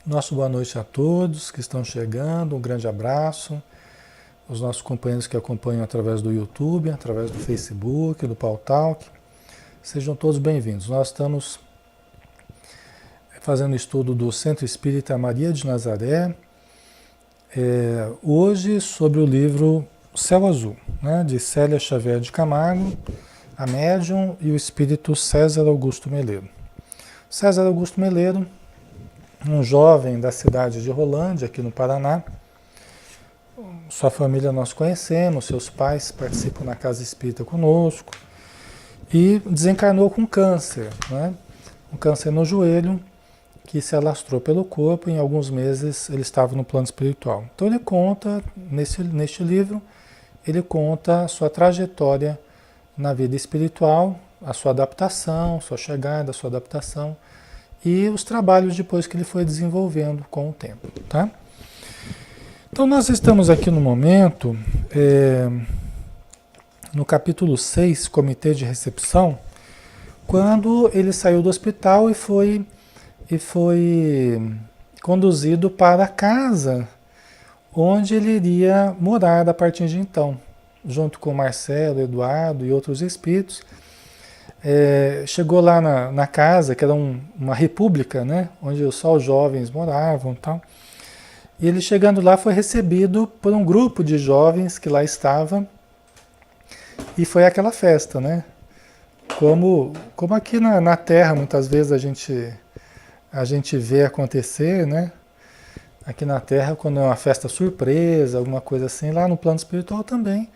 Nosso boa noite a todos que estão chegando, um grande abraço. Os nossos companheiros que acompanham através do YouTube, através do Facebook, do Pautalk, sejam todos bem-vindos. Nós estamos fazendo estudo do Centro Espírita Maria de Nazaré, hoje sobre o livro Céu Azul, né, de Célia Xavier de Camargo, a médium e o espírito César Augusto Meleiro. César Augusto Meleiro, um jovem da cidade de Rolândia, aqui no Paraná. Sua família nós conhecemos, seus pais participam na Casa Espírita conosco, e desencarnou com câncer, né? Um câncer no joelho que se alastrou pelo corpo, e em alguns meses ele estava no plano espiritual. Então ele conta, neste livro, ele conta a sua trajetória na vida espiritual, a sua adaptação, sua chegada, a sua adaptação, e os trabalhos depois que ele foi desenvolvendo com o tempo, tá? Então nós estamos aqui no momento, no capítulo 6, Comitê de Recepção, quando ele saiu do hospital e foi conduzido para a casa onde ele iria morar a partir de então, junto com Marcelo, Eduardo e outros espíritos. Chegou lá na casa, que era uma república, né, onde só os jovens moravam e tal. E ele chegando lá foi recebido por um grupo de jovens que lá estava, e foi aquela festa, né? Como aqui na Terra muitas vezes a gente vê acontecer, né? Aqui na Terra, quando é uma festa surpresa, alguma coisa assim, lá no plano espiritual também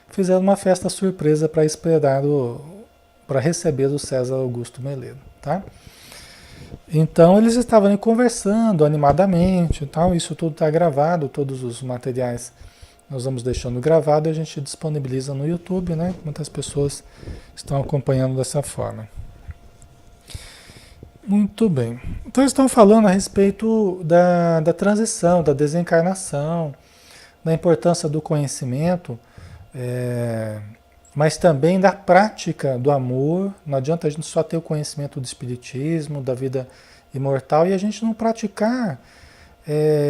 fizeram uma festa surpresa para esperar para receber o César Augusto Meleiro, tá? Então eles estavam ali conversando animadamente e tal, isso tudo está gravado, todos os materiais nós vamos deixando gravado e a gente disponibiliza no YouTube, né? Muitas pessoas estão acompanhando dessa forma. Muito bem. Então eles estão falando a respeito da transição, da desencarnação, da importância do conhecimento, mas também da prática do amor. Não adianta a gente só ter o conhecimento do espiritismo, da vida imortal, e a gente não praticar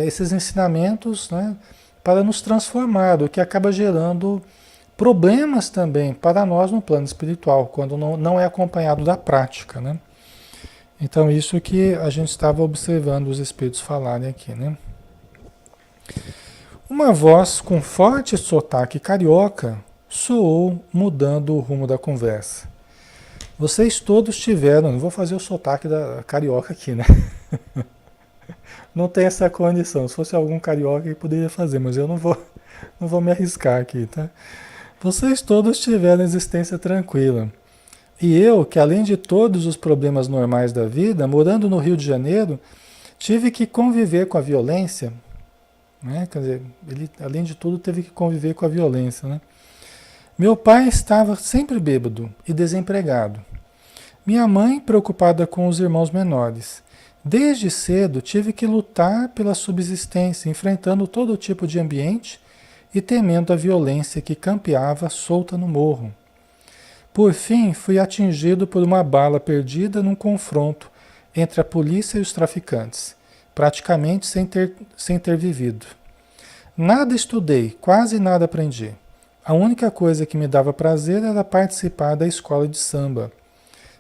esses ensinamentos, né, para nos transformar, o que acaba gerando problemas também para nós no plano espiritual, quando não é acompanhado da prática, né? Então isso que a gente estava observando os espíritos falarem aqui, né? Uma voz com forte sotaque carioca soou, mudando o rumo da conversa. Vocês todos tiveram... Não vou fazer o sotaque da carioca aqui, né? Não tem essa condição. Se fosse algum carioca, eu poderia fazer, mas eu não vou me arriscar aqui, tá? Vocês todos tiveram existência tranquila. E eu, que além de todos os problemas normais da vida, morando no Rio de Janeiro, tive que conviver com a violência, né? Quer dizer, ele, além de tudo, teve que conviver com a violência, né? Meu pai estava sempre bêbado e desempregado. Minha mãe preocupada com os irmãos menores. Desde cedo tive que lutar pela subsistência, enfrentando todo tipo de ambiente e temendo a violência que campeava solta no morro. Por fim, fui atingido por uma bala perdida num confronto entre a polícia e os traficantes, praticamente sem ter vivido. Nada estudei, quase nada aprendi. A única coisa que me dava prazer era participar da escola de samba.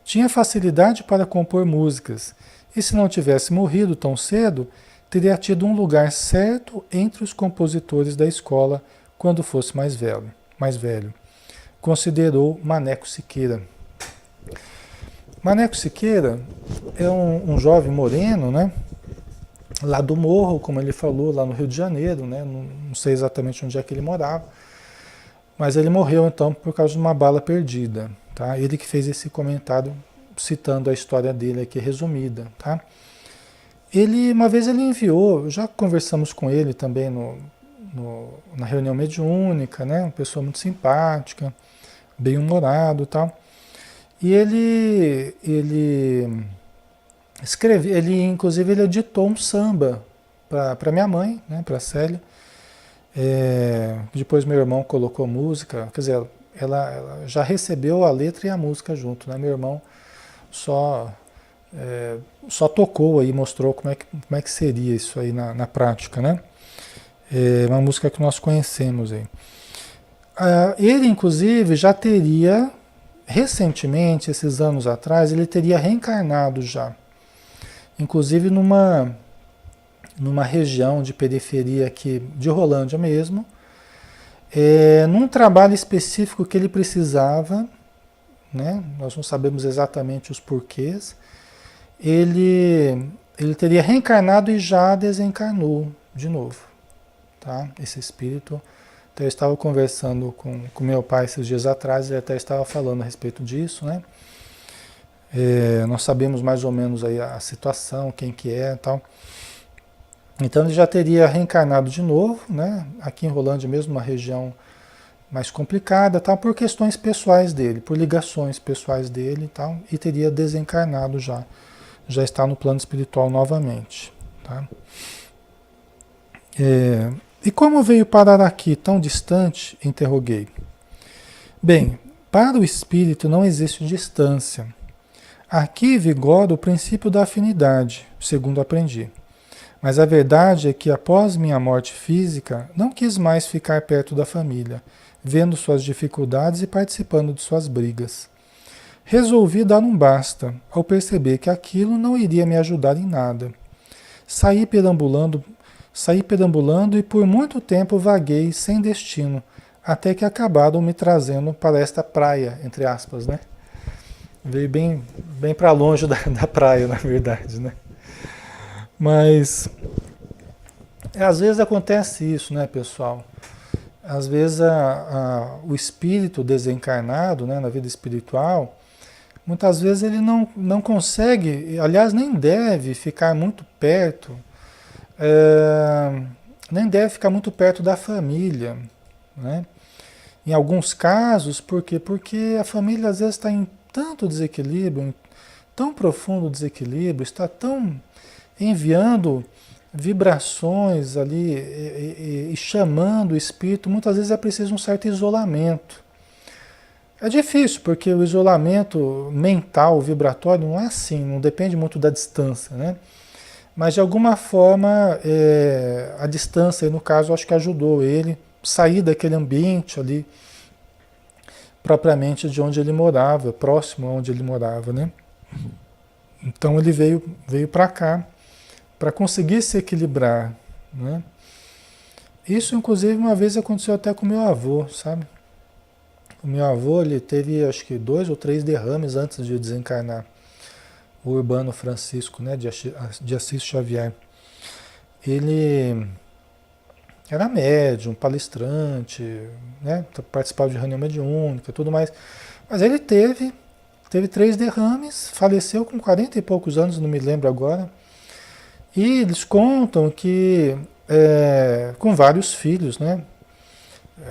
Tinha facilidade para compor músicas, e se não tivesse morrido tão cedo, teria tido um lugar certo entre os compositores da escola quando fosse mais velho. Considerou Maneco Siqueira. Maneco Siqueira é um jovem moreno, né? Lá do Morro, como ele falou, lá no Rio de Janeiro, né? Não sei exatamente onde é que ele morava, mas ele morreu então por causa de uma bala perdida, tá? Ele que fez esse comentário citando a história dele aqui resumida, tá? Uma vez ele enviou, já conversamos com ele também na reunião mediúnica, né? Uma pessoa muito simpática, bem-humorado e tal. E ele escreveu, inclusive ele editou um samba para minha mãe, né? Para Célia. Depois meu irmão colocou música, quer dizer, ela já recebeu a letra e a música junto, né? Meu irmão só só tocou aí, mostrou como é que seria isso aí na prática, né? É uma música que nós conhecemos aí. Ele, inclusive, já teria, recentemente, esses anos atrás, ele teria reencarnado já. Inclusive numa região de periferia aqui de Rolândia mesmo, num trabalho específico que ele precisava, né? Nós não sabemos exatamente os porquês. Ele teria reencarnado e já desencarnou de novo, tá? Esse espírito. Até eu estava conversando com meu pai esses dias atrás, ele até estava falando a respeito disso, né? Nós sabemos mais ou menos aí a situação, quem que é e tal. Então ele já teria reencarnado de novo, né? Aqui em Rolândia mesmo, uma região mais complicada, tal, por questões pessoais dele, por ligações pessoais dele e tal, e teria desencarnado já. Já está no plano espiritual novamente, tá? E como veio parar aqui tão distante? Interroguei. Bem, para o espírito não existe distância. Aqui vigora o princípio da afinidade, segundo aprendi. Mas a verdade é que após minha morte física, não quis mais ficar perto da família, vendo suas dificuldades e participando de suas brigas. Resolvi dar um basta, ao perceber que aquilo não iria me ajudar em nada. Saí perambulando e por muito tempo vaguei sem destino, até que acabaram me trazendo para esta praia, entre aspas, né? Veio bem para longe da praia, na verdade, né? Mas às vezes acontece isso, né, pessoal? Às vezes o espírito desencarnado, né, na vida espiritual, muitas vezes ele não consegue, aliás, nem deve ficar muito perto, nem deve ficar muito perto da família, né? Em alguns casos, por quê? Porque a família às vezes está em tanto desequilíbrio, em tão profundo desequilíbrio, está tão enviando vibrações ali e chamando o espírito, muitas vezes é preciso um certo isolamento. É difícil, porque o isolamento mental, vibratório, não é assim, não depende muito da distância, né? Mas de alguma forma, a distância, no caso, acho que ajudou ele a sair daquele ambiente ali, propriamente de onde ele morava, próximo a onde ele morava, né? Então ele veio para cá, para conseguir se equilibrar, né? Isso, inclusive, uma vez aconteceu até com meu avô, sabe? O meu avô, ele teve, acho que 2 ou 3 derrames antes de desencarnar. O Urbano Francisco, né, de Assis Xavier. Ele era médium, palestrante, né, participava de reunião mediúnica e tudo mais. Mas ele teve 3 derrames, faleceu com 40 e poucos anos, não me lembro agora. E eles contam que com vários filhos, né?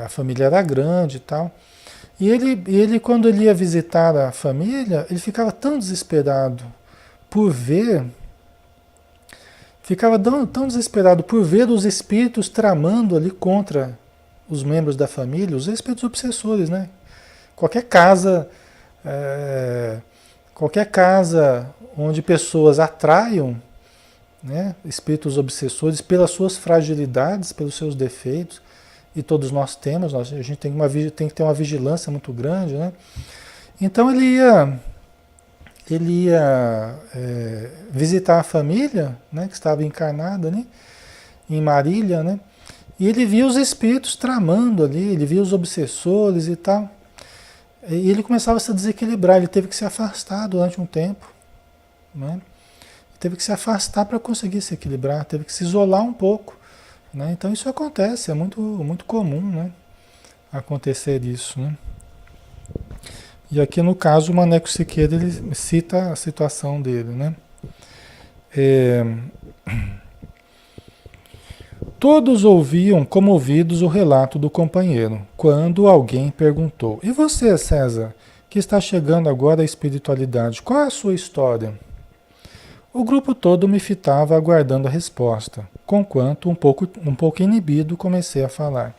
A família era grande e tal. E ele, quando ele ia visitar a família, ele ficava tão desesperado por ver, tão desesperado por ver os espíritos tramando ali contra os membros da família, os espíritos obsessores, né? Qualquer casa, onde pessoas atraiam, né, espíritos obsessores pelas suas fragilidades, pelos seus defeitos, e todos nós temos, a gente tem que ter uma vigilância muito grande, né? Então ele ia visitar a família, né, que estava encarnada, né, em Marília, né? E ele via os espíritos tramando ali, ele via os obsessores e tal. E ele começava a se desequilibrar, ele teve que se afastar durante um tempo, né? Teve que se afastar para conseguir se equilibrar, teve que se isolar um pouco, né? Então isso acontece, é muito, muito comum, né, acontecer isso, né? E aqui no caso o Maneco Siqueira, ele cita a situação dele, né? Todos ouviam comovidos o relato do companheiro, quando alguém perguntou: "E você, César, que está chegando agora à espiritualidade, qual é a sua história?" O grupo todo me fitava aguardando a resposta, conquanto um pouco inibido comecei a falar.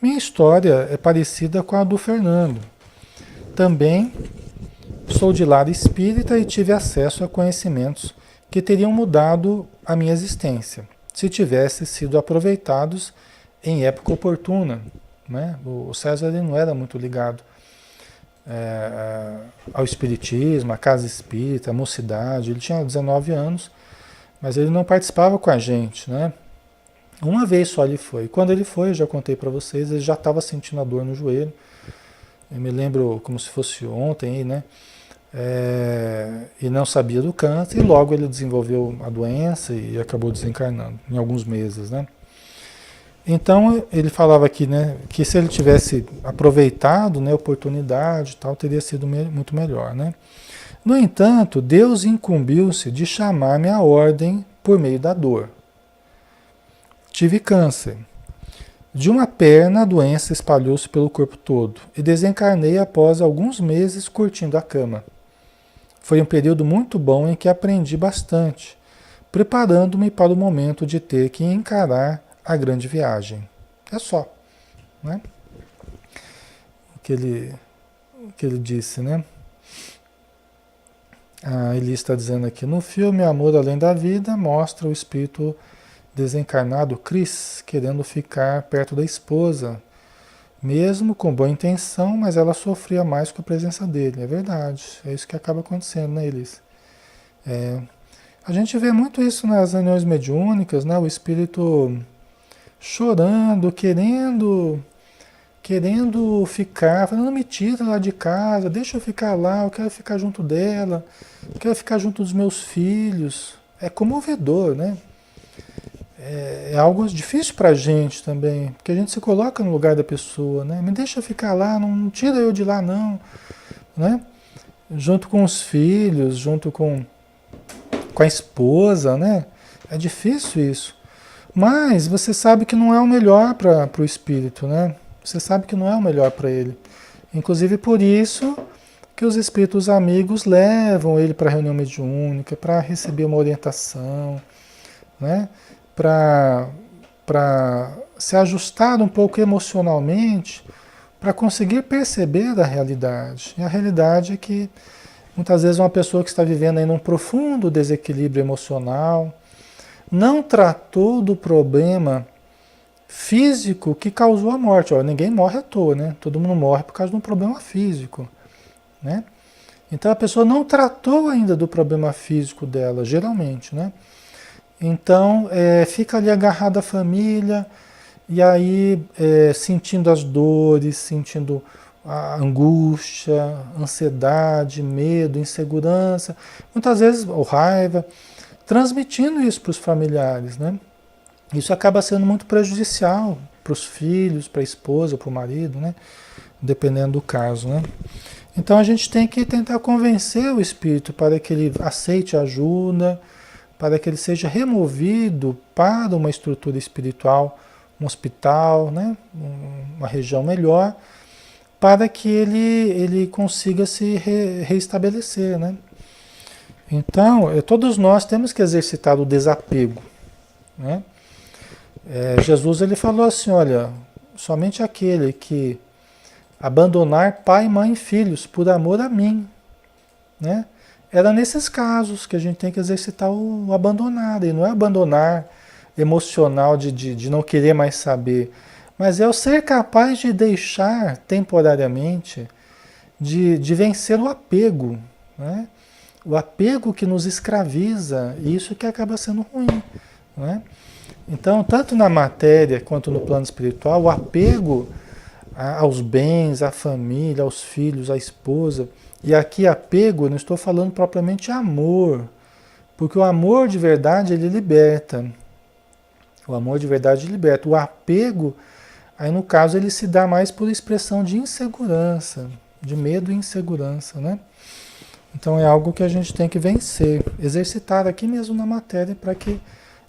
Minha história é parecida com a do Fernando. Também Sou de lar espírita e tive acesso a conhecimentos que teriam mudado a minha existência, se tivessem sido aproveitados em época oportuna. Né? O César ele não era muito ligado ao espiritismo, à casa espírita, à mocidade. Ele tinha 19 anos, mas ele não participava com a gente, né? Uma vez só ele foi. Quando ele foi, eu já contei para vocês, ele já estava sentindo a dor no joelho. Eu me lembro como se fosse ontem, né? E não sabia do câncer, e logo ele desenvolveu a doença e acabou desencarnando em alguns meses, né? Então ele falava aqui, né, que se ele tivesse aproveitado, né, a oportunidade e tal, teria sido muito melhor, né? No entanto, Deus incumbiu-se de chamar-me à ordem por meio da dor. Tive câncer. De uma perna, a doença espalhou-se pelo corpo todo e desencarnei após alguns meses curtindo a cama. Foi um período muito bom em que aprendi bastante, preparando-me para o momento de ter que encarar a grande viagem. É só, né? O que ele disse, né? A Eli está dizendo aqui, no filme Amor Além da Vida, mostra o espírito desencarnado Chris querendo ficar perto da esposa, mesmo com boa intenção, mas ela sofria mais com a presença dele. É verdade, é isso que acaba acontecendo, né, Elis? A gente vê muito isso nas reuniões mediúnicas, né? O espírito chorando, querendo ficar, falando, não me tira lá de casa, deixa eu ficar lá, eu quero ficar junto dela, eu quero ficar junto dos meus filhos. É comovedor, né? É algo difícil para a gente também, porque a gente se coloca no lugar da pessoa, né? Me deixa ficar lá, não tira eu de lá não, né? Junto com os filhos, junto com a esposa, né? É difícil isso. Mas você sabe que não é o melhor para o espírito, né? Você sabe que não é o melhor para ele. Inclusive por isso que os espíritos amigos levam ele para a reunião mediúnica, para receber uma orientação, né? Para se ajustar um pouco emocionalmente, para conseguir perceber a realidade. E a realidade é que muitas vezes uma pessoa que está vivendo aí num profundo desequilíbrio emocional, não tratou do problema físico que causou a morte. Ó, ninguém morre à toa, né? Todo mundo morre por causa de um problema físico, né? Então a pessoa não tratou ainda do problema físico dela, geralmente, né? Então fica ali agarrado à família e aí sentindo as dores, sentindo a angústia, ansiedade, medo, insegurança, muitas vezes ou raiva, transmitindo isso para os familiares, né? Isso acaba sendo muito prejudicial para os filhos, para a esposa, para o marido, né? Dependendo do caso, né? Então a gente tem que tentar convencer o espírito para que ele aceite ajuda, para que ele seja removido para uma estrutura espiritual, um hospital, né? Uma região melhor, para que ele consiga se reestabelecer, né? Então, todos nós temos que exercitar o desapego, né? Jesus ele falou assim, olha, somente aquele que abandonar pai, mãe e filhos por amor a mim, né? Era nesses casos que a gente tem que exercitar o abandonar, e não é abandonar emocional de não querer mais saber, mas é o ser capaz de deixar temporariamente, de vencer o apego, né? O apego que nos escraviza, e isso que acaba sendo ruim, né? Então, tanto na matéria quanto no plano espiritual, o apego aos bens, à família, aos filhos, à esposa, e aqui apego, eu não estou falando propriamente amor, porque o amor de verdade ele liberta. O amor de verdade liberta. O apego, aí no caso, ele se dá mais por expressão de insegurança, de medo e insegurança, né? Então é algo que a gente tem que vencer, exercitar aqui mesmo na matéria, para que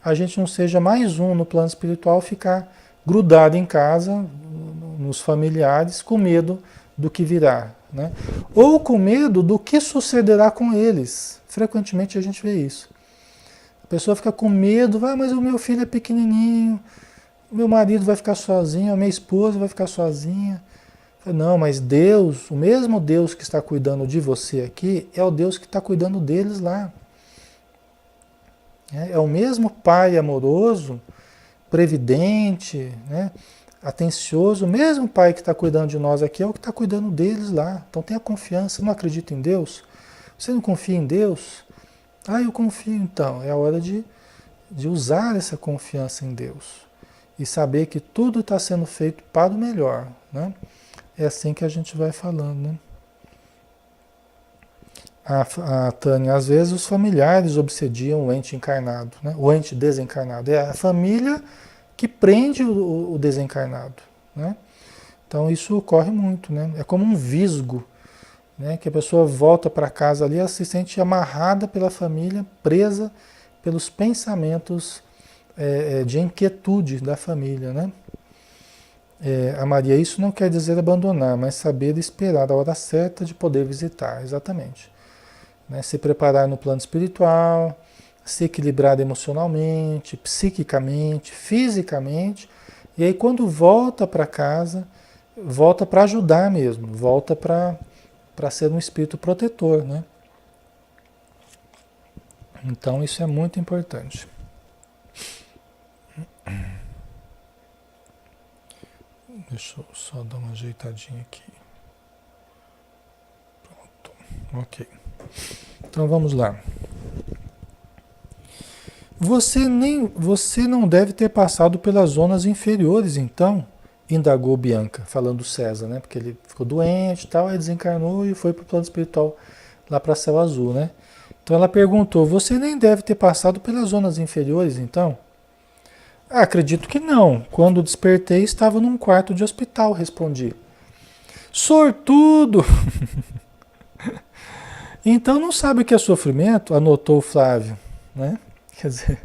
a gente não seja mais um no plano espiritual, ficar grudado em casa, nos familiares, com medo do que virá, né? Ou com medo do que sucederá com eles. Frequentemente a gente vê isso. A pessoa fica com medo, mas o meu filho é pequenininho, meu marido vai ficar sozinho, a minha esposa vai ficar sozinha. Não, mas Deus, o mesmo Deus que está cuidando de você aqui, é o Deus que está cuidando deles lá. É o mesmo Pai amoroso, previdente, né? Atencioso, o mesmo Pai que está cuidando de nós aqui é o que está cuidando deles lá. Então tenha confiança, não acredita em Deus? Você não confia em Deus? Ah, eu confio então. É a hora de usar essa confiança em Deus e saber que tudo está sendo feito para o melhor, né? É assim que a gente vai falando, né? A Tânia, às vezes os familiares obsediam o ente encarnado, né? O ente desencarnado. É a família que prende o desencarnado, né? Então isso ocorre muito, né? É como um visgo, né? Que a pessoa volta para casa ali, ela se sente amarrada pela família, presa pelos pensamentos de inquietude da família, né? A Maria, isso não quer dizer abandonar, mas saber esperar a hora certa de poder visitar, exatamente. Né? Se preparar no plano espiritual, se equilibrar emocionalmente, psiquicamente, fisicamente, e aí quando volta para casa, volta para ajudar mesmo, volta para ser um espírito protetor, né? Então isso é muito importante. Deixa eu só dar uma ajeitadinha aqui. Pronto. Ok. Então vamos lá. Você não deve ter passado pelas zonas inferiores, então, indagou Bianca, falando César, né? Porque ele ficou doente e tal, aí desencarnou e foi para o plano espiritual lá para Céu Azul, né? Então ela perguntou: você nem deve ter passado pelas zonas inferiores, então? Ah, acredito que não. Quando despertei, estava num quarto de hospital, respondi. Sortudo! Então não sabe o que é sofrimento? Anotou o Flávio, né? Quer dizer,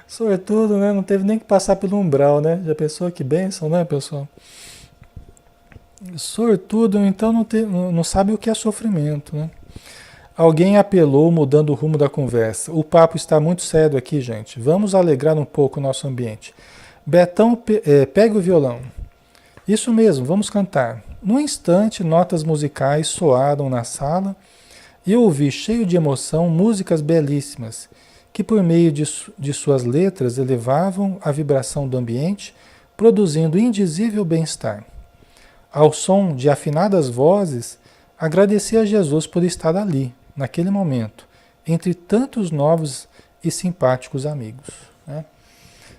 sortudo, né? Não teve nem que passar pelo umbral, né? Já pensou que bênção, né, pessoal? Sortudo, então não sabe o que é sofrimento, né? Alguém apelou, mudando o rumo da conversa. O papo está muito sério aqui, gente. Vamos alegrar um pouco o nosso ambiente. Betão, pegue o violão. Isso mesmo, vamos cantar. Num instante, notas musicais soaram na sala e eu ouvi, cheio de emoção, músicas belíssimas, que por meio de suas letras elevavam a vibração do ambiente, produzindo indizível bem-estar. Ao som de afinadas vozes, agradeci a Jesus por estar ali, naquele momento, entre tantos novos e simpáticos amigos, né?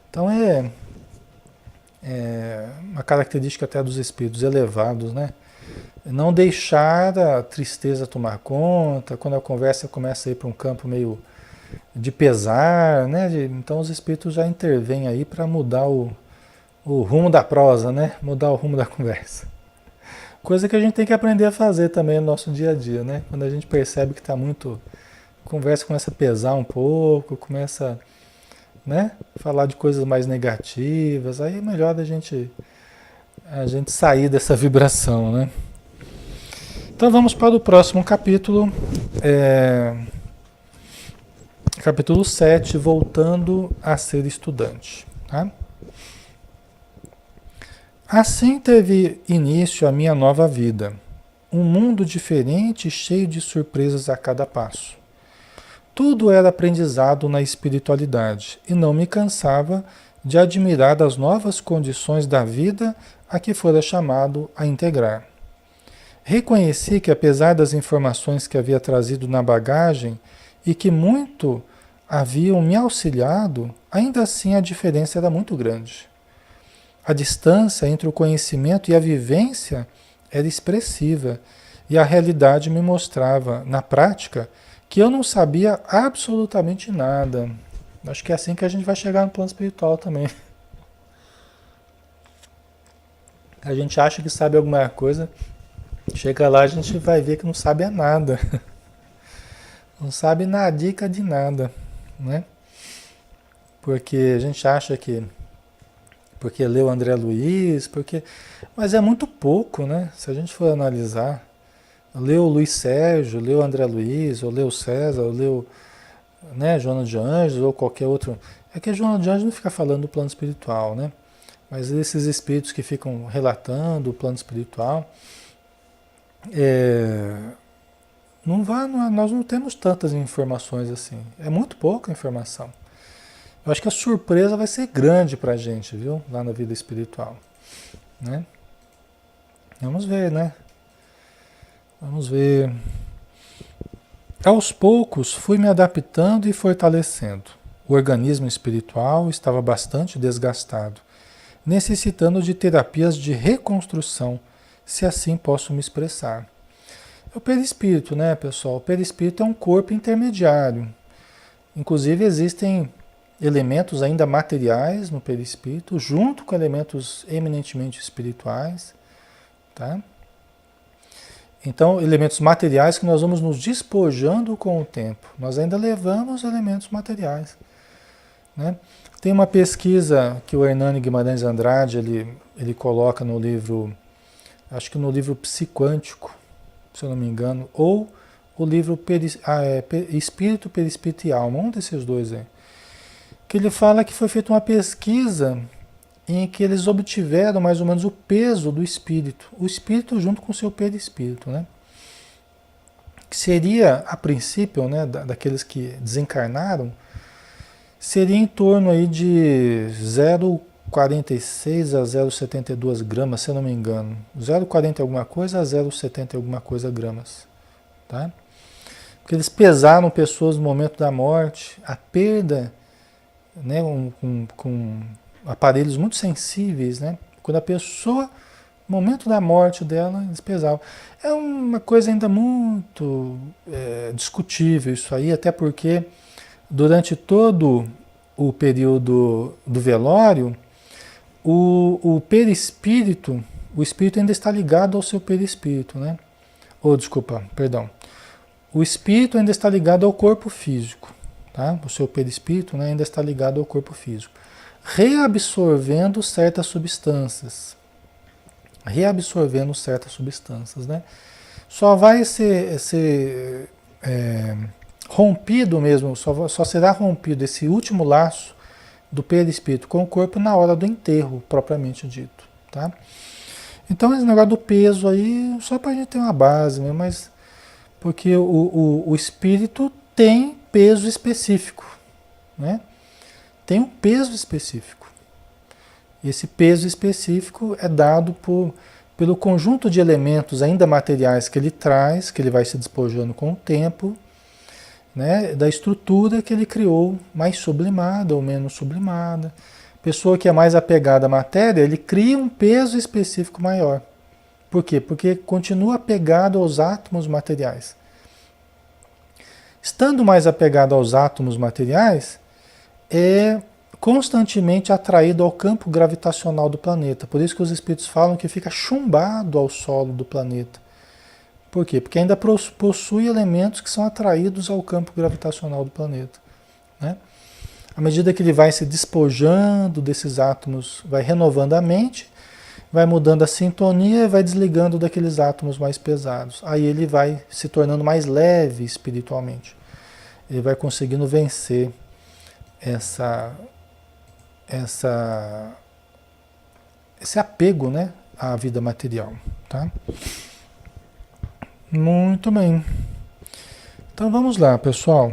Então é uma característica até dos espíritos elevados, né? Não deixar a tristeza tomar conta, quando a conversa começa a ir para um campo meio de pesar, né? Então os espíritos já intervêm aí para mudar o rumo da prosa, né? Mudar o rumo da conversa. Coisa que a gente tem que aprender a fazer também no nosso dia a dia, né? Quando a gente percebe que está muito... A conversa começa a pesar um pouco, começa, né? Falar de coisas mais negativas, aí é melhor a gente sair dessa vibração, né? Então vamos para o próximo capítulo, capítulo 7, voltando a ser estudante, tá? Assim teve início a minha nova vida, um mundo diferente e cheio de surpresas a cada passo. Tudo era aprendizado na espiritualidade e não me cansava de admirar as novas condições da vida a que fora chamado a integrar. Reconheci que, apesar das informações que havia trazido na bagagem e que muito haviam me auxiliado, ainda assim a diferença era muito grande. A distância entre o conhecimento e a vivência era expressiva e a realidade me mostrava, na prática, que eu não sabia absolutamente nada. Acho que é assim que a gente vai chegar no plano espiritual também. A gente acha que sabe alguma coisa, chega lá a gente vai ver que não sabe nada. Não sabe nadica de nada, né? Porque a gente acha que porque leu André Luiz, mas é muito pouco, né? Se a gente for analisar, leu Luiz Sérgio, leu André Luiz, ou leu César, ou leu, né, Joana de Anjos, ou qualquer outro. É que a Joana de Anjos não fica falando do plano espiritual, né? Mas esses espíritos que ficam relatando o plano espiritual, é, nós não temos tantas informações assim. É muito pouca informação. Eu acho que a surpresa vai ser grande para a gente, viu? Lá na vida espiritual, né? Vamos ver, né? Vamos ver. Aos poucos fui me adaptando e fortalecendo. O organismo espiritual estava bastante desgastado, necessitando de terapias de reconstrução, se assim posso me expressar. É o perispírito, né, pessoal? O perispírito é um corpo intermediário. Inclusive existem elementos ainda materiais no perispírito, junto com elementos eminentemente espirituais, tá? Então, elementos materiais que nós vamos nos despojando com o tempo. Nós ainda levamos elementos materiais, né? Tem uma pesquisa que o Hernani Guimarães Andrade ele coloca no livro, acho que no livro Psiquântico, se eu não me engano, ou o livro Espírito, Perispírito e Alma, um desses dois aí. Que ele fala que foi feita uma pesquisa em que eles obtiveram mais ou menos o peso do espírito, o espírito junto com o seu perispírito, né? Que seria, a princípio, né, daqueles que desencarnaram, seria em torno aí de 0,46 a 0,72 gramas, se eu não me engano. 0,40 alguma coisa a 0,70 alguma coisa gramas, tá? Porque eles pesaram pessoas no momento da morte, a perda, né, com aparelhos muito sensíveis, né? Quando a pessoa, no momento da morte dela, eles pesavam. É uma coisa ainda muito discutível isso aí, até porque durante todo o período do velório, o perispírito, o espírito ainda está ligado ao seu perispírito, né? Desculpa, perdão. O espírito ainda está ligado ao corpo físico, tá? O seu perispírito, né, ainda está ligado ao corpo físico, reabsorvendo certas substâncias. Reabsorvendo certas substâncias, né? Só vai ser rompido mesmo, só será rompido esse último laço do perispírito com o corpo na hora do enterro, propriamente dito, tá? Então esse negócio do peso aí, só para a gente ter uma base, né? Mas porque o espírito tem peso específico, né? Tem um peso específico. Esse peso específico é dado pelo conjunto de elementos ainda materiais que ele traz, que ele vai se despojando com o tempo, né? Da estrutura que ele criou, mais sublimada ou menos sublimada. Pessoa que é mais apegada à matéria, ele cria um peso específico maior. Por quê? Porque continua apegado aos átomos materiais. Estando mais apegado aos átomos materiais, é constantemente atraído ao campo gravitacional do planeta. Por isso que os espíritos falam que fica chumbado ao solo do planeta. Por quê? Porque ainda possui elementos que são atraídos ao campo gravitacional do planeta, né? À medida que ele vai se despojando desses átomos, vai renovando a mente, vai mudando a sintonia e vai desligando daqueles átomos mais pesados. Aí ele vai se tornando mais leve espiritualmente. Ele vai conseguindo vencer esse apego, né, à vida material, tá? Muito bem. Então vamos lá, pessoal.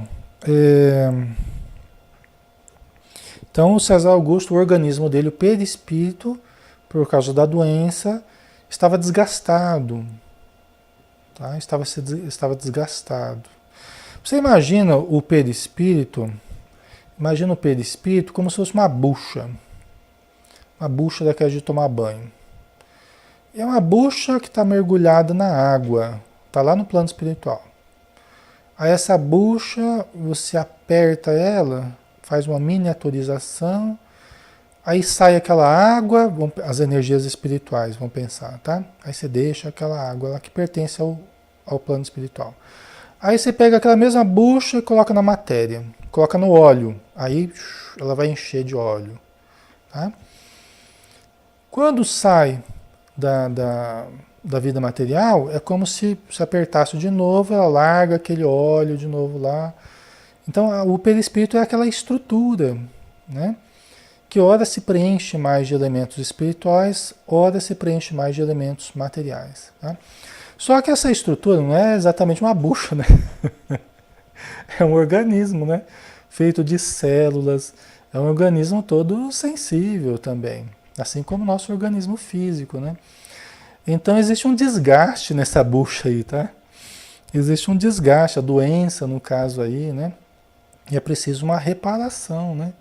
Então o César Augusto, o organismo dele, o perispírito, por causa da doença, estava desgastado, tá? Estava desgastado. Você imagina o perispírito como se fosse uma bucha daquela de tomar banho. É uma bucha que está mergulhada na água, está lá no plano espiritual. Aí essa bucha, você aperta ela, faz uma miniaturização, aí sai aquela água, as energias espirituais vão pensar, tá? Aí você deixa aquela água lá que pertence ao plano espiritual. Aí você pega aquela mesma bucha e coloca na matéria, coloca no óleo, aí ela vai encher de óleo, tá? Quando sai da vida material, é como se apertasse de novo, ela larga aquele óleo de novo lá. Então o perispírito é aquela estrutura, né? que ora se preenche mais de elementos espirituais, ora se preenche mais de elementos materiais. Tá? Só que essa estrutura não é exatamente uma bucha, né? É um organismo, né? Feito de células, é um organismo todo sensível também, assim como o nosso organismo físico, né? Então existe um desgaste nessa bucha aí, tá? Existe um desgaste, a doença no caso aí, né? E é preciso uma reparação, né?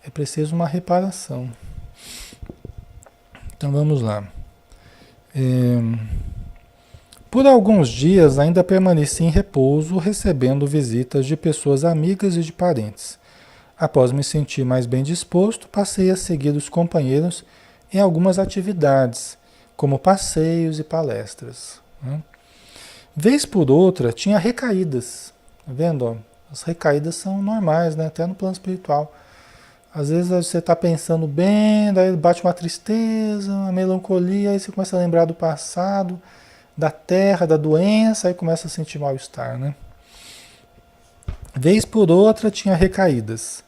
É preciso uma reparação. Então vamos lá. Por alguns dias ainda permaneci em repouso, recebendo visitas de pessoas amigas e de parentes. Após me sentir mais bem disposto, passei a seguir os companheiros em algumas atividades, como passeios e palestras. Né? Vez por outra, tinha recaídas. Tá vendo? Ó? As recaídas são normais, né? Até no plano espiritual. Às vezes você está pensando bem, daí bate uma tristeza, uma melancolia, aí você começa a lembrar do passado, da terra, da doença, aí começa a sentir mal-estar, né? Vez por outra tinha recaídas,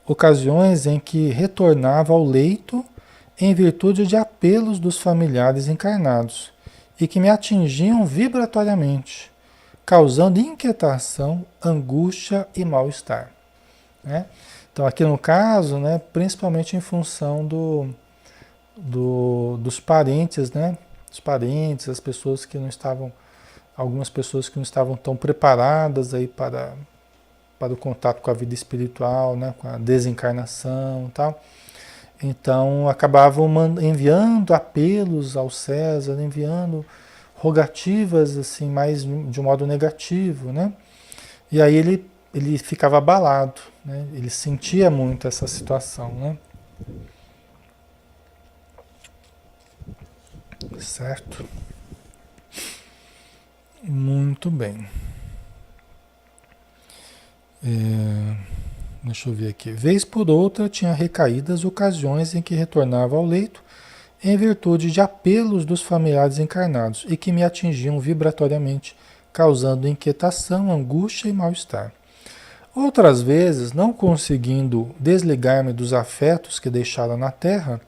ocasiões em que retornava ao leito em virtude de apelos dos familiares encarnados e que me atingiam vibratoriamente, causando inquietação, angústia e mal-estar, né? Então aqui no caso, né, principalmente em função dos parentes, né? Os parentes, as pessoas que não estavam, algumas pessoas que não estavam tão preparadas aí para o contato com a vida espiritual, né? Com a desencarnação e tal. Então acabavam enviando apelos ao César, enviando rogativas assim mais de um modo negativo, né? E aí ele ficava abalado, né? Ele sentia muito essa situação, né? Certo? Muito bem. Deixa eu ver aqui. Vez por outra, tinha recaídas ocasiões em que retornava ao leito em virtude de apelos dos familiares encarnados e que me atingiam vibratoriamente, causando inquietação, angústia e mal-estar. Outras vezes, não conseguindo desligar-me dos afetos que deixara na terra,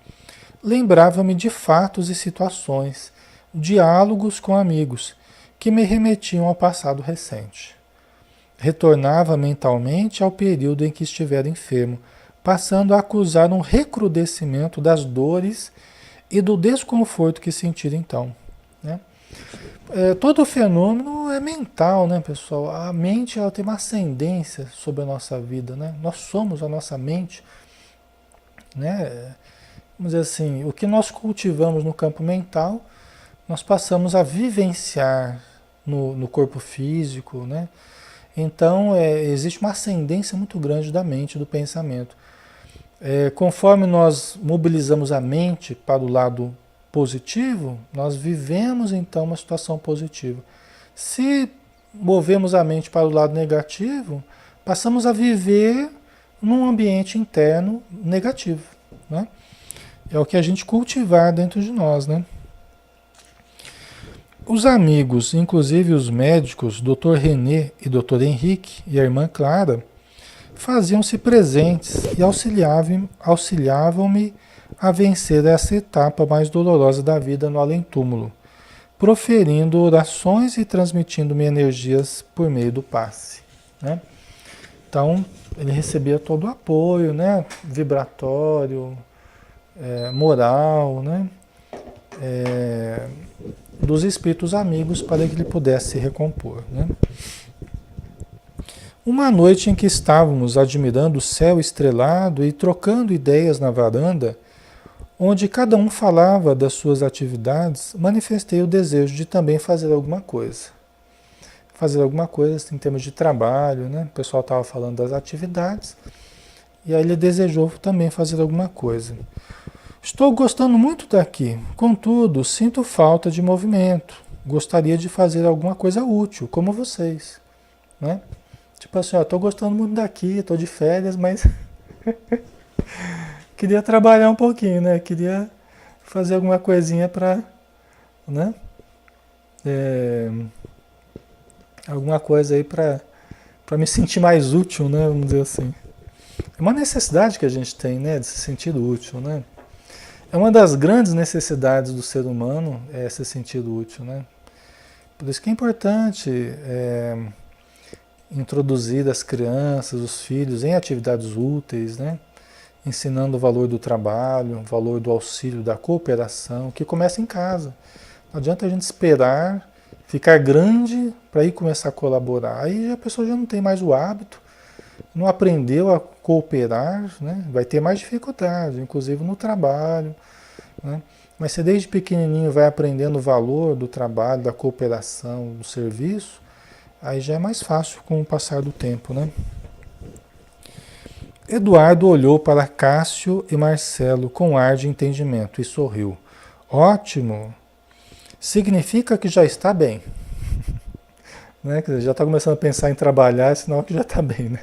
lembrava-me de fatos e situações, diálogos com amigos, que me remetiam ao passado recente. Retornava mentalmente ao período em que estivera enfermo, passando a acusar um recrudescimento das dores e do desconforto que sentira então. Né? Todo fenômeno é mental, né, pessoal? A mente ela tem uma ascendência sobre a nossa vida, né? Nós somos a nossa mente, né? Vamos dizer assim, o que nós cultivamos no campo mental, nós passamos a vivenciar no corpo físico, né? Então, existe uma ascendência muito grande da mente, do pensamento. Conforme nós mobilizamos a mente para o lado positivo, nós vivemos então uma situação positiva. Se movemos a mente para o lado negativo, passamos a viver num ambiente interno negativo, né? É o que a gente cultivar dentro de nós, né? Os amigos, inclusive os médicos, Dr. René e Dr. Henrique e a irmã Clara, faziam-se presentes e auxiliavam-me a vencer essa etapa mais dolorosa da vida no além-túmulo, proferindo orações e transmitindo-me energias por meio do passe. Né? Então, ele recebia todo o apoio, né? Vibratório, moral, né? Dos espíritos amigos para que ele pudesse se recompor. Né? Uma noite em que estávamos admirando o céu estrelado e trocando ideias na varanda, onde cada um falava das suas atividades, manifestei o desejo de também fazer alguma coisa. Fazer alguma coisa assim, em termos de trabalho, né? O pessoal estava falando das atividades, e aí ele desejou também fazer alguma coisa. Estou gostando muito daqui, contudo, sinto falta de movimento. Gostaria de fazer alguma coisa útil, como vocês. Né? Tipo assim, estou gostando muito daqui, estou de férias, mas queria trabalhar um pouquinho, né? Queria fazer alguma coisinha para, né? Alguma coisa aí para me sentir mais útil, né? Vamos dizer assim. É uma necessidade que a gente tem, né, de se sentir útil, né? É uma das grandes necessidades do ser humano, é se sentir útil, né? Por isso que é importante introduzir as crianças, os filhos em atividades úteis, né? Ensinando o valor do trabalho, o valor do auxílio, da cooperação, que começa em casa. Não adianta a gente esperar ficar grande para ir começar a colaborar. Aí a pessoa já não tem mais o hábito, não aprendeu a cooperar, né? Vai ter mais dificuldade, inclusive no trabalho, né? Mas se desde pequenininho vai aprendendo o valor do trabalho, da cooperação, do serviço, aí já é mais fácil com o passar do tempo, né? Eduardo olhou para Cássio e Marcelo com ar de entendimento e sorriu. Ótimo! Significa que já está bem. Né? Quer dizer, já está começando a pensar em trabalhar, é sinal que já está bem, né?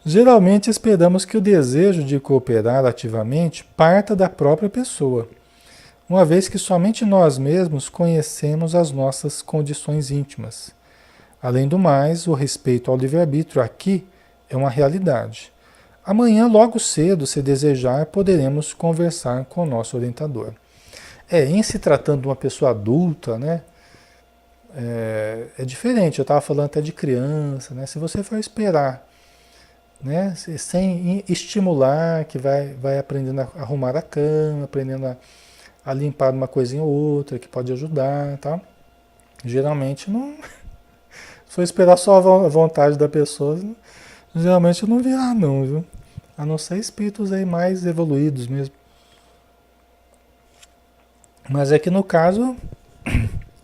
Geralmente esperamos que o desejo de cooperar ativamente parta da própria pessoa, uma vez que somente nós mesmos conhecemos as nossas condições íntimas. Além do mais, o respeito ao livre-arbítrio aqui é uma realidade. Amanhã, logo cedo, se desejar, poderemos conversar com o nosso orientador. Em se tratando de uma pessoa adulta, né? É diferente, eu estava falando até de criança, né? Se você for esperar, né? Sem estimular, que vai aprendendo a arrumar a cama, aprendendo a limpar uma coisinha ou outra, que pode ajudar, tá? Geralmente não. Se for esperar só a vontade da pessoa, geralmente não virá não, viu? A não ser espíritos aí mais evoluídos mesmo. Mas é que no caso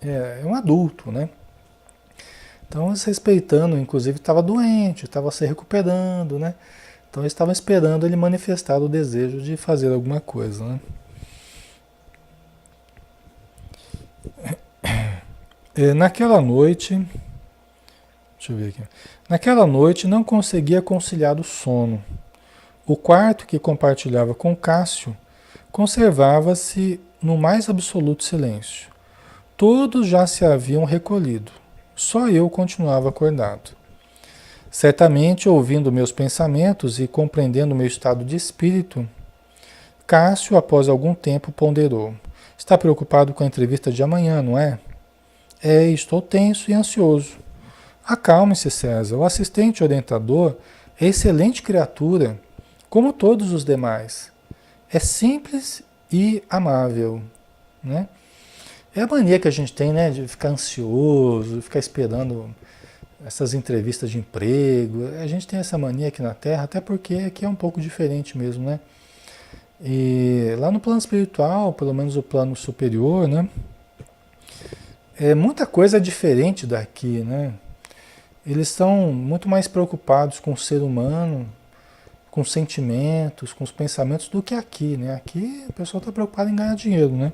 é um adulto, né? Então, eles respeitando, inclusive estava doente, estava se recuperando, né? Então, eles estavam esperando ele manifestar o desejo de fazer alguma coisa, né? Naquela noite, deixa eu ver aqui. Naquela noite não conseguia conciliar o sono. O quarto que compartilhava com Cássio conservava-se no mais absoluto silêncio. Todos já se haviam recolhido. Só eu continuava acordado. Certamente, ouvindo meus pensamentos e compreendendo meu estado de espírito, Cássio, após algum tempo, ponderou. Está preocupado com a entrevista de amanhã, não é? Estou tenso e ansioso. Acalme-se, César. O assistente orientador é excelente criatura, como todos os demais. É simples e amável, né? É a mania que a gente tem, né, de ficar ansioso, de ficar esperando essas entrevistas de emprego. A gente tem essa mania aqui na Terra, até porque aqui é um pouco diferente mesmo, né? E lá no plano espiritual, pelo menos o plano superior, né? Muita coisa diferente daqui, né? Eles estão muito mais preocupados com o ser humano, com os sentimentos, com os pensamentos do que aqui, né? Aqui a pessoa está preocupada em ganhar dinheiro, né?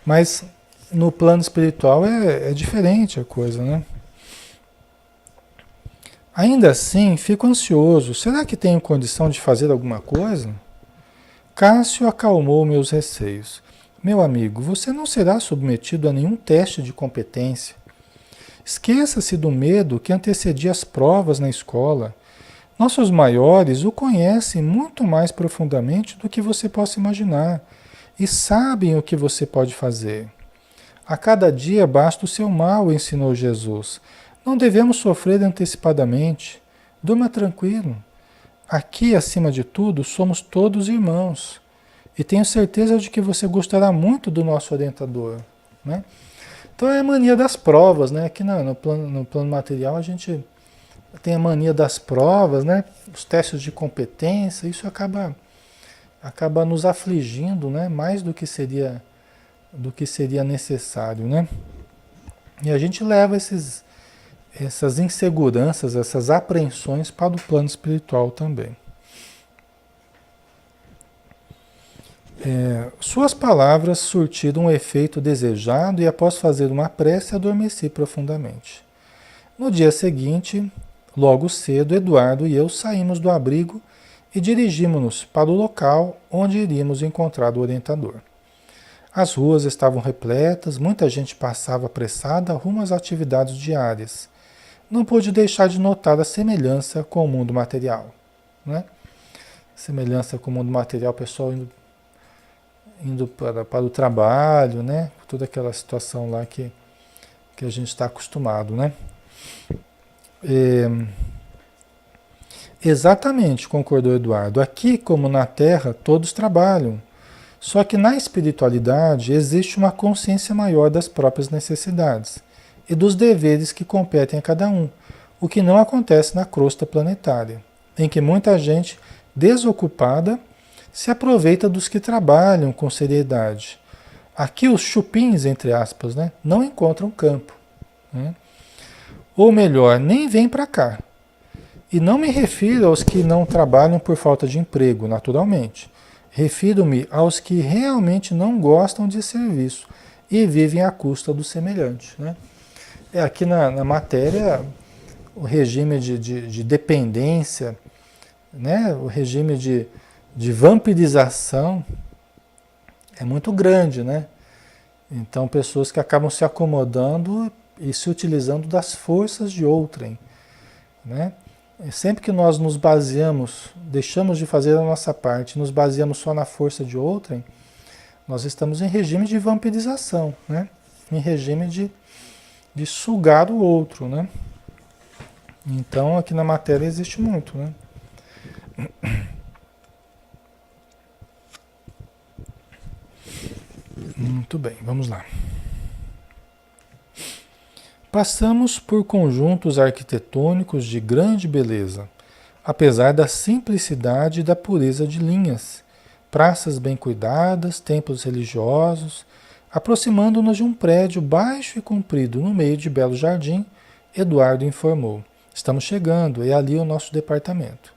Mas no plano espiritual é diferente a coisa, né? Ainda assim, fico ansioso. Será que tenho condição de fazer alguma coisa? Cássio acalmou meus receios. Meu amigo, você não será submetido a nenhum teste de competência. Esqueça-se do medo que antecedia as provas na escola. Nossos maiores o conhecem muito mais profundamente do que você possa imaginar e sabem o que você pode fazer. A cada dia basta o seu mal, ensinou Jesus. Não devemos sofrer antecipadamente. Durma tranquilo. Aqui, acima de tudo, somos todos irmãos. E tenho certeza de que você gostará muito do nosso orientador, né? Então é a mania das provas, né? Aqui no plano material a gente tem a mania das provas, né? Os testes de competência, isso acaba nos afligindo, né? Mais do que seria necessário, né? E a gente leva essas inseguranças, essas apreensões para o plano espiritual também. Suas palavras surtiram o efeito desejado e após fazer uma prece adormeci profundamente. No dia seguinte, logo cedo, Eduardo e eu saímos do abrigo e dirigimos-nos para o local onde iríamos encontrar o orientador. As ruas estavam repletas, muita gente passava apressada rumo às atividades diárias. Não pude deixar de notar a semelhança com o mundo material. né? Semelhança com o mundo material, o pessoal indo para o trabalho, né? Toda aquela situação lá que a gente está acostumado, né? É, exatamente, concordou Eduardo. Aqui, como na Terra, todos trabalham. Só que na espiritualidade existe uma consciência maior das próprias necessidades e dos deveres que competem a cada um, o que não acontece na crosta planetária, em que muita gente desocupada se aproveita dos que trabalham com seriedade. Aqui os chupins, entre aspas, né, não encontram campo, né? Ou melhor, nem vêm para cá. E não me refiro aos que não trabalham por falta de emprego, naturalmente. Refiro-me aos que realmente não gostam de serviço e vivem à custa do semelhante, né? Aqui na matéria, o regime de dependência, né? O regime de vampirização é muito grande, né? Então, pessoas que acabam se acomodando e se utilizando das forças de outrem, né? Sempre que nós nos baseamos, deixamos de fazer a nossa parte, nos baseamos só na força de outrem, nós estamos em regime de vampirização, né? Em regime de sugar o outro, né? Então, aqui na matéria existe muito, né? Muito bem, vamos lá. Passamos por conjuntos arquitetônicos de grande beleza, apesar da simplicidade e da pureza de linhas, praças bem cuidadas, templos religiosos. Aproximando-nos de um prédio baixo e comprido no meio de belo jardim, Eduardo informou: estamos chegando, é ali o nosso departamento.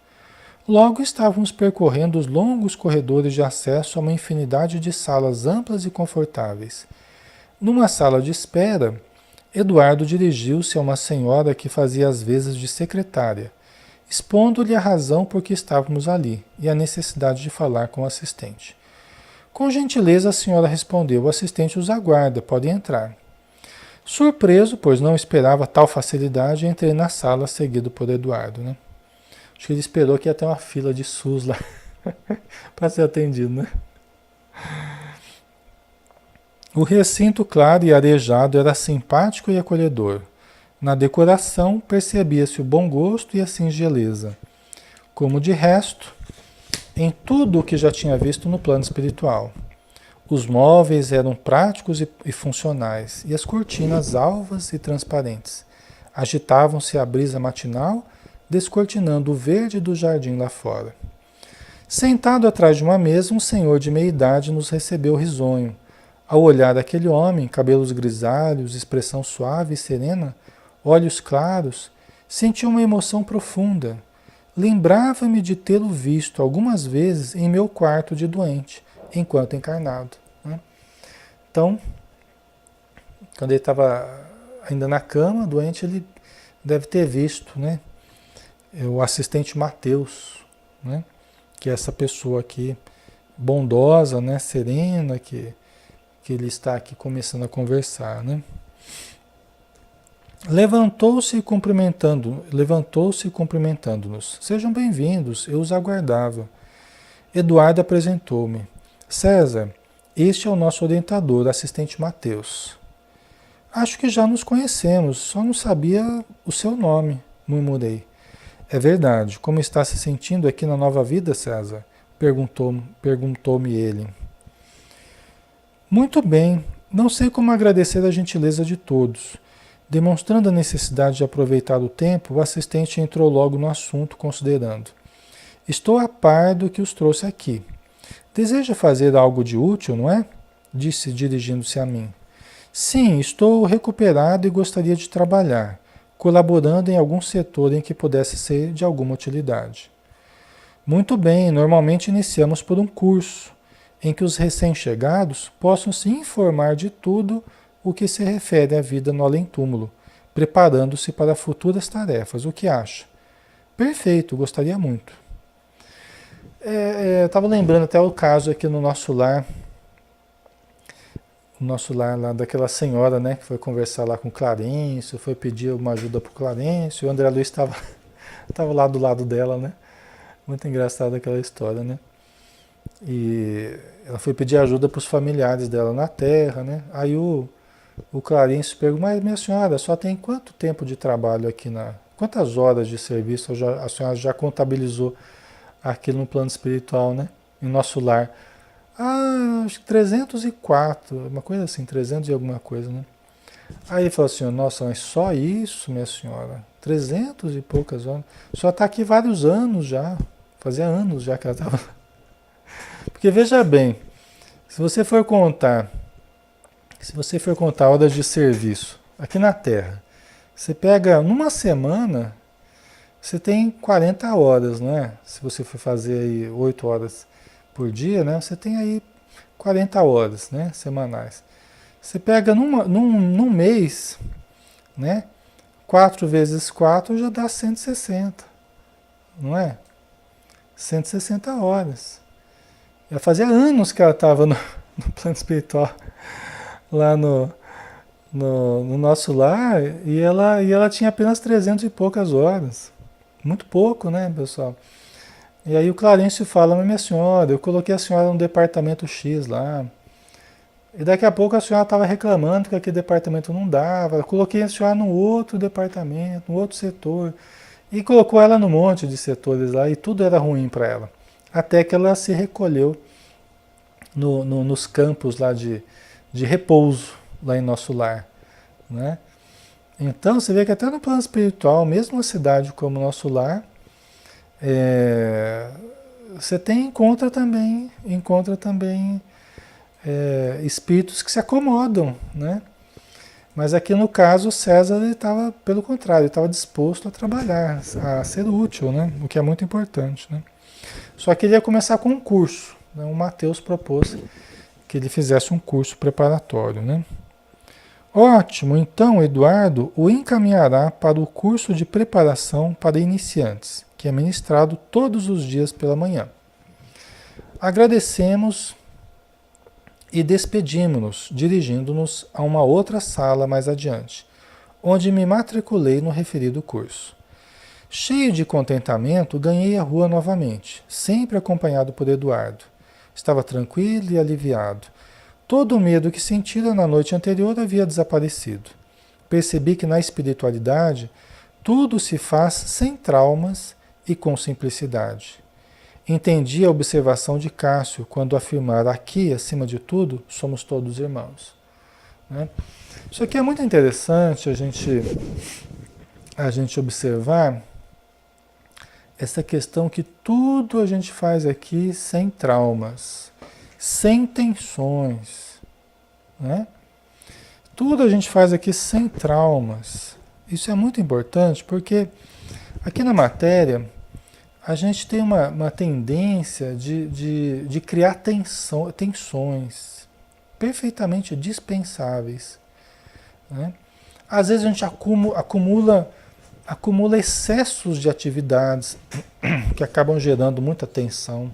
Logo estávamos percorrendo os longos corredores de acesso a uma infinidade de salas amplas e confortáveis. Numa sala de espera, Eduardo dirigiu-se a uma senhora que fazia as vezes de secretária, expondo-lhe a razão por que estávamos ali e a necessidade de falar com o assistente. Com gentileza, a senhora respondeu: o assistente os aguarda, pode entrar. Surpreso, pois não esperava tal facilidade, entrei na sala seguido por Eduardo, né? Acho que ele esperou que ia ter uma fila de SUS lá para ser atendido, né? O recinto claro e arejado era simpático e acolhedor. Na decoração percebia-se o bom gosto e a singeleza, como de resto, em tudo o que já tinha visto no plano espiritual. Os móveis eram práticos e funcionais, e as cortinas alvas e transparentes. Agitavam-se à brisa matinal, descortinando o verde do jardim lá fora. Sentado atrás de uma mesa, um senhor de meia idade nos recebeu risonho. Ao olhar aquele homem, cabelos grisalhos, expressão suave e serena, olhos claros, senti uma emoção profunda. Lembrava-me de tê-lo visto algumas vezes em meu quarto de doente, enquanto encarnado, né? Então, quando ele estava ainda na cama, doente, ele deve ter visto, né, o assistente Mateus, né, que é essa pessoa aqui, bondosa, né, serena, que ele está aqui começando a conversar, né? Levantou-se cumprimentando-nos. Sejam bem-vindos, eu os aguardava. Eduardo apresentou-me. César, este é o nosso orientador, assistente Mateus. Acho que já nos conhecemos, só não sabia o seu nome, murmurei. É verdade, como está se sentindo aqui na nova vida, César? Perguntou-me ele. Muito bem, não sei como agradecer a gentileza de todos. Demonstrando a necessidade de aproveitar o tempo, o assistente entrou logo no assunto, considerando. Estou a par do que os trouxe aqui. Deseja fazer algo de útil, não é? Disse, dirigindo-se a mim. Sim, estou recuperado e gostaria de trabalhar, colaborando em algum setor em que pudesse ser de alguma utilidade. Muito bem, normalmente iniciamos por um curso, em que os recém-chegados possam se informar de tudo o que se refere à vida no além-túmulo, preparando-se para futuras tarefas. O que acha? Perfeito, gostaria muito. Estava lembrando até o caso aqui no nosso lar lá daquela senhora, né, que foi conversar lá com o Clarencio, foi pedir uma ajuda para o Clarencio, e o André Luiz estava lá do lado dela, né? Muito engraçada aquela história, né? E ela foi pedir ajuda para os familiares dela na Terra, né? Aí o Clarence perguntou, mas minha senhora, só tem quanto tempo de trabalho aqui na... Quantas horas de serviço a senhora já contabilizou aqui no plano espiritual, né? Em nosso lar? Ah, acho que 304, uma coisa assim, 300 e alguma coisa, né? Aí ele falou assim, nossa, mas só isso, minha senhora? 300 e poucas horas? Só está aqui vários anos já. Fazia anos já que ela estava... Porque veja bem, se você for contar, se você for contar horas de serviço aqui na Terra, você pega numa semana, você tem 40 horas, não é? Se você for fazer aí 8 horas por dia, né? Você tem aí 40 horas, né? Semanais. Você pega num mês, né? 4 vezes 4 já dá 160, não é? 160 horas. Já fazia anos que ela estava no plano espiritual, lá no nosso lar, e ela tinha apenas 300 e poucas horas. Muito pouco, né, pessoal? E aí o Clarencio fala, mas minha senhora, eu coloquei a senhora no departamento X lá, e daqui a pouco a senhora estava reclamando que aquele departamento não dava, eu coloquei a senhora no outro departamento, no outro setor, e colocou ela num monte de setores lá, e tudo era ruim para ela. Até que ela se recolheu nos campos lá de repouso, lá em nosso lar, né? Então você vê que até no plano espiritual, mesmo uma cidade como o nosso lar, é, você encontra também espíritos que se acomodam, né? Mas aqui no caso, César estava, pelo contrário, ele estava disposto a trabalhar, a ser útil, né? O que é muito importante, né? Só que ele ia começar com um curso, né? O Mateus propôs que ele fizesse um curso preparatório, né? Ótimo, então Eduardo o encaminhará para o curso de preparação para iniciantes, que é ministrado todos os dias pela manhã. Agradecemos e despedimos-nos, dirigindo-nos a uma outra sala mais adiante, onde me matriculei no referido curso. Cheio de contentamento, ganhei a rua novamente, sempre acompanhado por Eduardo. Estava tranquilo e aliviado. Todo o medo que sentira na noite anterior havia desaparecido. Percebi que na espiritualidade tudo se faz sem traumas e com simplicidade. Entendi a observação de Cássio quando afirmara aqui, acima de tudo, somos todos irmãos. Né? Isso aqui é muito interessante a gente observar essa questão que tudo a gente faz aqui sem traumas, sem tensões, né? Tudo a gente faz aqui sem traumas. Isso é muito importante porque aqui na matéria a gente tem uma tendência de criar tensões perfeitamente dispensáveis, né? Às vezes a gente acumula excessos de atividades que acabam gerando muita tensão,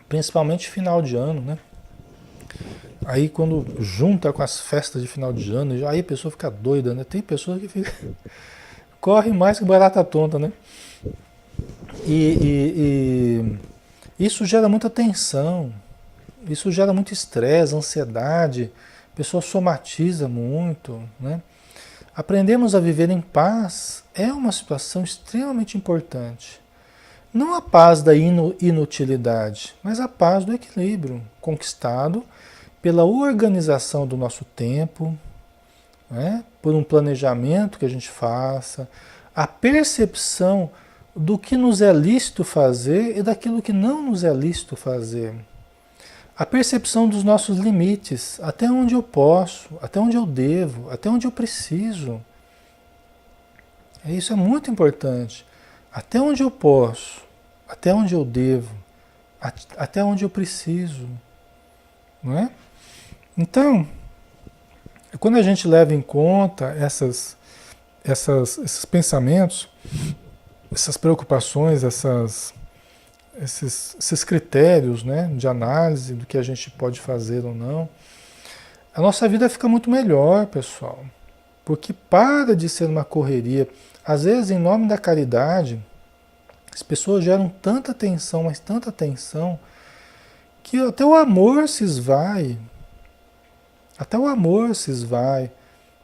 principalmente final de ano, né? Aí quando junta com as festas de final de ano, aí a pessoa fica doida, né? Tem pessoas que corre mais que barata tonta, né? E isso gera muita tensão, isso gera muito estresse, ansiedade, a pessoa somatiza muito, né? Aprendemos a viver em paz é uma situação extremamente importante. Não a paz da inutilidade, mas a paz do equilíbrio, conquistado pela organização do nosso tempo, né? Por um planejamento que a gente faça, a percepção do que nos é lícito fazer e daquilo que não nos é lícito fazer. A percepção dos nossos limites, até onde eu posso, até onde eu devo, até onde eu preciso. Isso é muito importante. Até onde eu posso, até onde eu devo, até onde eu preciso. Não é? Então, quando a gente leva em conta esses pensamentos, essas preocupações, esses critérios, né, de análise do que a gente pode fazer ou não, a nossa vida fica muito melhor, pessoal. Porque para de ser uma correria Às vezes, em nome da caridade, as pessoas geram tanta tensão, mas tanta tensão, que até o amor se esvai. Até o amor se esvai,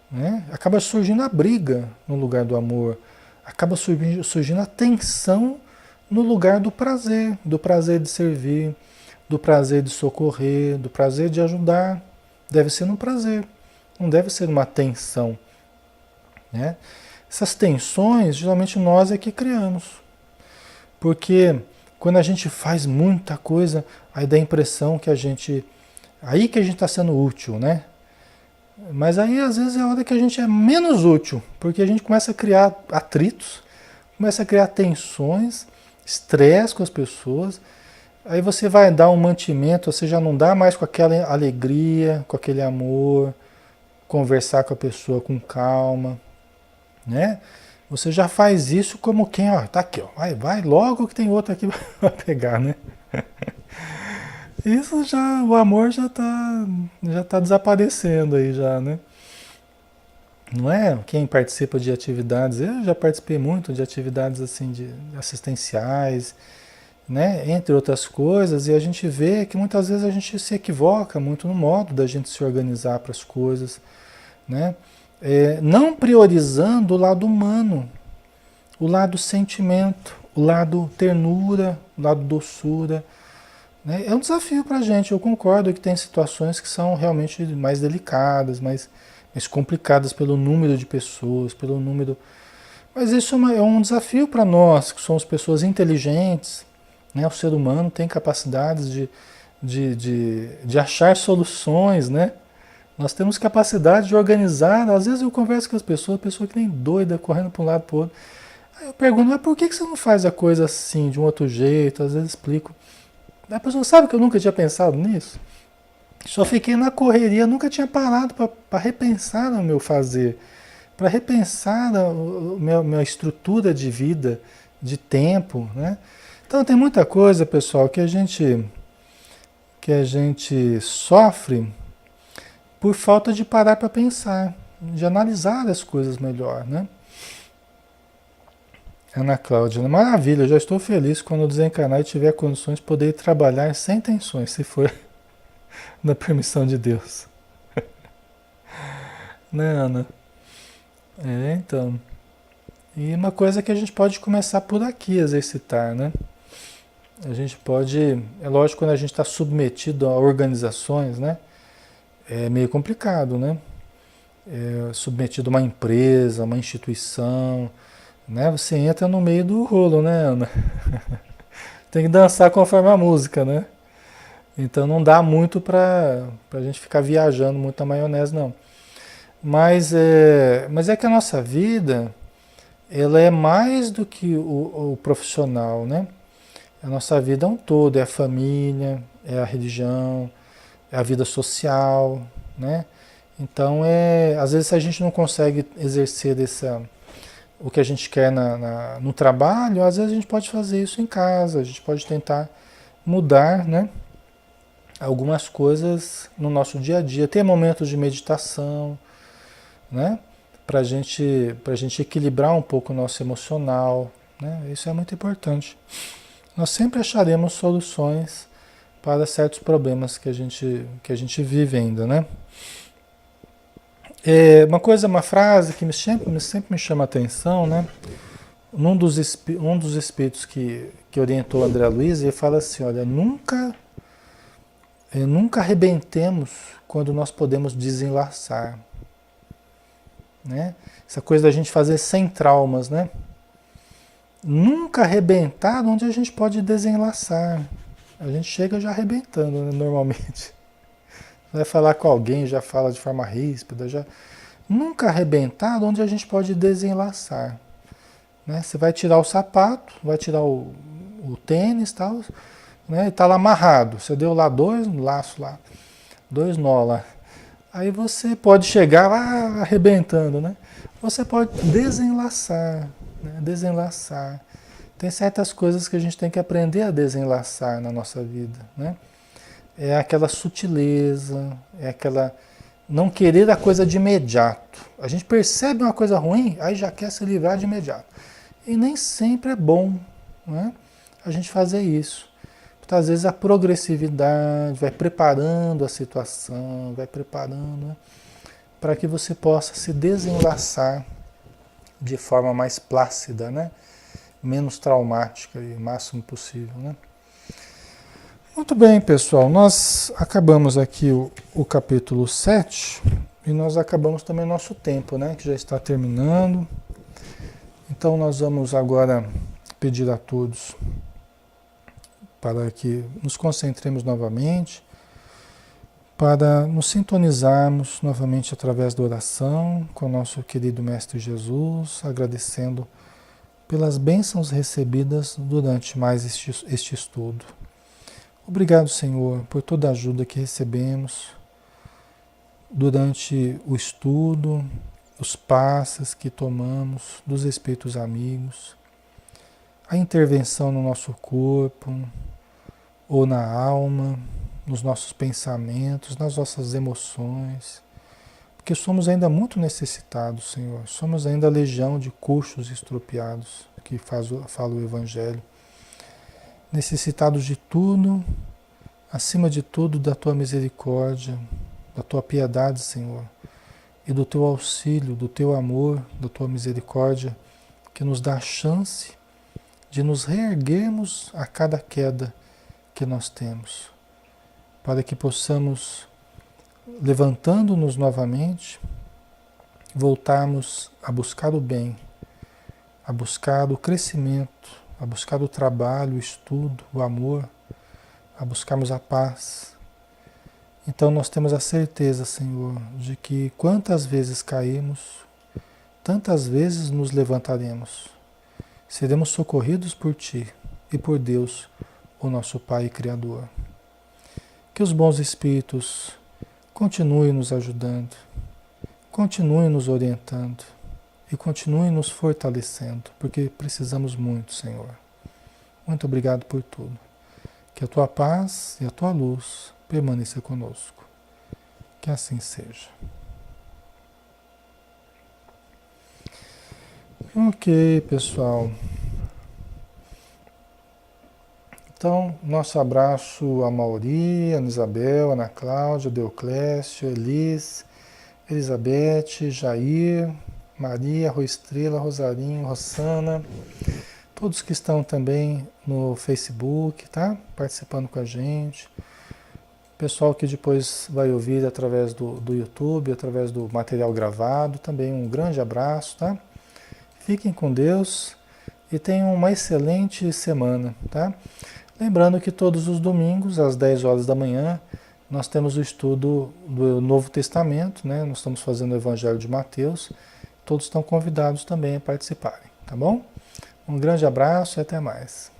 né? Acaba surgindo a briga no lugar do amor. Acaba surgindo a tensão no lugar do prazer de servir, do prazer de socorrer, do prazer de ajudar. Deve ser um prazer, não deve ser uma tensão, né? Essas tensões, geralmente nós é que criamos. Porque quando a gente faz muita coisa, aí dá a impressão que a gente... Aí que a gente está sendo útil, né? Mas aí às vezes é a hora que a gente é menos útil, porque a gente começa a criar atritos, começa a criar tensões, estresse com as pessoas. Aí você vai dar um mantimento, você já não dá mais com aquela alegria, com aquele amor, conversar com a pessoa com calma, né? Você já faz isso como quem, ó, tá aqui, ó, vai logo que tem outro aqui para pegar, né? Isso já, o amor já tá desaparecendo aí já, né? Não é? Quem participa de atividades, eu já participei muito de atividades assim de assistenciais, né? Entre outras coisas, e a gente vê que muitas vezes a gente se equivoca muito no modo da gente se organizar para as coisas, né? Não priorizando o lado humano, o lado sentimento, o lado ternura, o lado doçura, né? É um desafio para a gente, eu concordo que tem situações que são realmente mais delicadas, mais complicadas pelo número de pessoas, pelo número... Mas isso é um desafio para nós, que somos pessoas inteligentes, né? O ser humano tem capacidades de achar soluções, né? Nós temos capacidade de organizar. Às vezes eu converso com as pessoas, a pessoa que nem doida, correndo para um lado para o outro. Aí eu pergunto, mas por que você não faz a coisa assim, de um outro jeito? Às vezes explico. A pessoa sabe que eu nunca tinha pensado nisso? Só fiquei na correria, nunca tinha parado para repensar no meu fazer, para repensar a minha estrutura de vida, de tempo, né? Então tem muita coisa, pessoal, que a gente sofre por falta de parar para pensar, de analisar as coisas melhor, né? Ana Cláudia, maravilha, já estou feliz quando eu desencarnar e tiver condições de poder trabalhar sem tensões, se for na permissão de Deus. Né, Ana? Então. E uma coisa que a gente pode começar por aqui, exercitar, né? A gente pode, é lógico, quando a gente está submetido a organizações, né? É meio complicado, né? Submetido a uma empresa, uma instituição, né? Você entra no meio do rolo, né, Ana? Tem que dançar conforme a música, né? Então não dá muito para a gente ficar viajando muito na maionese, não. Mas é que a nossa vida, ela é mais do que o profissional, né? A nossa vida é um todo, é a família, é a religião, é a vida social, né? Então, às vezes a gente não consegue exercer o que a gente quer no trabalho, às vezes a gente pode fazer isso em casa, a gente pode tentar mudar, né? Algumas coisas no nosso dia a dia. Ter momentos de meditação, né? Para gente equilibrar um pouco o nosso emocional, né? Isso é muito importante. Nós sempre acharemos soluções para certos problemas que a gente vive ainda, né? Uma frase que sempre me chama a atenção, né? Um dos espíritos que orientou André Luiz, ele fala assim, olha, nunca arrebentemos quando nós podemos desenlaçar, né? Essa coisa da gente fazer sem traumas, né? Nunca arrebentar onde a gente pode desenlaçar. A gente chega já arrebentando, né, normalmente. Vai falar com alguém, já fala de forma ríspida, já... Nunca arrebentar onde a gente pode desenlaçar, né? Você vai tirar o sapato, vai tirar o tênis e tal, né? E tá lá amarrado. Você deu lá 2 laços lá, 2 nó lá. Aí você pode chegar lá arrebentando, né? Você pode desenlaçar, né? Desenlaçar. Tem certas coisas que a gente tem que aprender a desenlaçar na nossa vida, né? É aquela sutileza, é aquela Não querer a coisa de imediato. A gente percebe uma coisa ruim, aí já quer se livrar de imediato. E nem sempre é bom, né, a gente fazer isso. Porque às vezes a progressividade vai preparando a situação, vai preparando, né, para que você possa se desenlaçar de forma mais plácida, né? Menos traumática e o máximo possível, né? Muito bem, pessoal. Nós acabamos aqui o capítulo 7 e nós acabamos também o nosso tempo, né? Que já está terminando. Então nós vamos agora pedir a todos para que nos concentremos novamente, para nos sintonizarmos novamente através da oração com o nosso querido Mestre Jesus, agradecendo pelas bênçãos recebidas durante mais este estudo. Obrigado, Senhor, por toda a ajuda que recebemos durante o estudo, os passes que tomamos dos Espíritos amigos, a intervenção no nosso corpo ou na alma, nos nossos pensamentos, nas nossas emoções, porque somos ainda muito necessitados, Senhor. Somos ainda a legião de coxos estropiados, que fala o Evangelho. Necessitados de tudo, acima de tudo da Tua misericórdia, da Tua piedade, Senhor, e do Teu auxílio, do Teu amor, da Tua misericórdia, que nos dá a chance de nos reerguermos a cada queda que nós temos, para que possamos, levantando-nos novamente, voltarmos a buscar o bem, a buscar o crescimento, a buscar o trabalho, o estudo, o amor, a buscarmos a paz. Então nós temos a certeza, Senhor, de que quantas vezes caímos, tantas vezes nos levantaremos. Seremos socorridos por Ti e por Deus, o nosso Pai e Criador. Que os bons Espíritos continuem nos ajudando, continuem nos orientando e continuem nos fortalecendo, porque precisamos muito, Senhor. Muito obrigado por tudo. Que a Tua paz e a Tua luz permaneça conosco. Que assim seja. Ok, pessoal. Então, nosso abraço a Mauri, a Isabel, a Ana Cláudia, Deoclésio, Elis, Elizabeth, Jair, Maria, Roestrela, Rosarinho, Rossana, todos que estão também no Facebook, tá? Participando com a gente. Pessoal que depois vai ouvir através do YouTube, através do material gravado, também um grande abraço, tá? Fiquem com Deus e tenham uma excelente semana, tá? Lembrando que todos os domingos, às 10 horas da manhã, nós temos o estudo do Novo Testamento, né? Nós estamos fazendo o Evangelho de Mateus. Todos estão convidados também a participarem, tá bom? Um grande abraço e até mais.